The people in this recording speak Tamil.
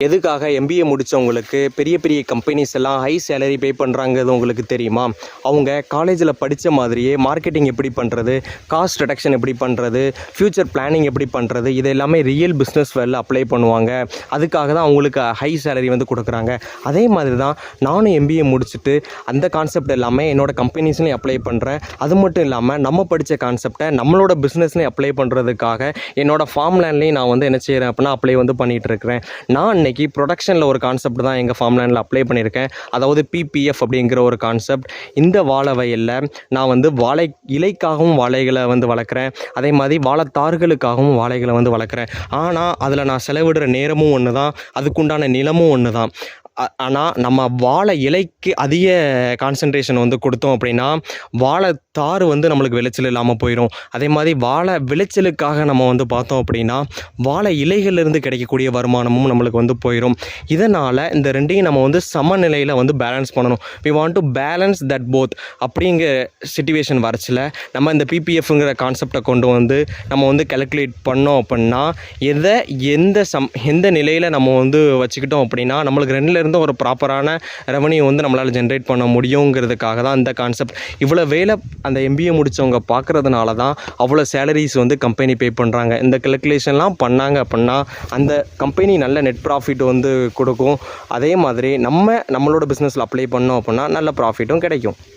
எதுக்காக எம்பிஏ முடித்தவங்களுக்கு பெரிய பெரிய கம்பெனிஸ் எல்லாம் ஹை சேலரி பே பண்ணுறாங்கிறது உங்களுக்கு தெரியுமா? அவங்க காலேஜில் படித்த மாதிரியே மார்க்கெட்டிங் எப்படி பண்ணுறது, காஸ்ட் ரிடக்ஷன் எப்படி பண்ணுறது, ஃப்யூச்சர் பிளானிங் எப்படி பண்ணுறது, இது எல்லாமே ரியல் பிஸ்னஸ் வேர்ல்டில் அப்ளை பண்ணுவாங்க. அதுக்காக தான் அவங்களுக்கு ஹை சேலரி வந்து கொடுக்குறாங்க. அதே மாதிரி தான் நானும் எம்பிஏ முடிச்சுட்டு அந்த கான்செப்ட் எல்லாமே என்னோடய கம்பெனிஸ்லையும் அப்ளை பண்ணுறேன். அது மட்டும் இல்லாமல் நம்ம படித்த கான்செப்டை நம்மளோட பிஸ்னஸ்லையும் அப்ளை பண்ணுறதுக்காக என்னோடய ஃபார்ம் லேண்ட்லேயும் நான் வந்து என்ன செய்கிறேன் அப்படின்னா அப்ளை வந்து பண்ணிகிட்டு இருக்கிறேன். நான் இன்றைக்கி ப்ரொடக்ஷனில் ஒரு கான்செப்ட் தான் எங்கள் ஃபார்ம் லேண்டில் அப்ளை பண்ணியிருக்கேன். அதாவது பிபிஎஃப் அப்படிங்கிற ஒரு கான்செப்ட். இந்த வாழை வயலில் நான் வந்து வாழை இலைக்காகவும் வாழைகளை வந்து வளர்க்குறேன். அதே மாதிரி வாழைத்தார்களுக்காகவும் வாழைகளை வந்து வளர்க்குறேன். ஆனால் அதில் நான் செலவிடுற நேரமும் ஒன்று தான், அதுக்குண்டான நிலமும் ஒன்று தான். ஆனால் நம்ம வாழை இலைக்கு அதிக கான்சன்ட்ரேஷன் வந்து கொடுத்தோம் அப்படின்னா வாழைத்தார் வந்து நம்மளுக்கு விளைச்சல் இல்லாமல் போயிடும். அதே மாதிரி வாழை விளைச்சலுக்காக நம்ம வந்து பார்த்தோம் அப்படின்னா வாழை இலைகளிலிருந்து கிடைக்கக்கூடிய வருமானமும் நம்மளுக்கு வந்து போயிடும். இதனால் இந்த ரெண்டையும் நம்ம வந்து சமநிலையில் வந்து பேலன்ஸ் பண்ணணும். We want to balance that both அப்படிங்கிற சிச்சுவேஷன் வரச்சில் நம்ம இந்த பிபிஎஃப்ங்கிற கான்செப்டை கொண்டு வந்து நம்ம வந்து கேல்குலேட் பண்ணோம் அப்படின்னா எந்த நிலையில் நம்ம வந்து வச்சுக்கிட்டோம் அப்படின்னா நம்மளுக்கு ரெண்டுலேருந்து ஒரு ப்ராப்பரான ரெவன்யூ வந்து நம்மளால் ஜென்ரேட் பண்ண முடியுங்கிறதுக்காக தான் இந்த கான்செப்ட். இவ்வளோ வேலை அந்த எம்பிஏ முடித்தவங்க பார்க்குறதுனால தான் அவ்வளோ சேலரிஸ் வந்து கம்பெனி பே பண்ணுறாங்க. இந்த கல்குலேஷன்லாம் பண்ணாங்க அப்படின்னா அந்த கம்பெனி நல்ல நெட் ப்ராஃபிட் வந்து கொடுக்கும். அதே மாதிரி நம்மளோட பிஸ்னஸில் அப்ளை பண்ணோம் அப்படின்னா நல்ல ப்ராஃபிட்டும் கிடைக்கும்.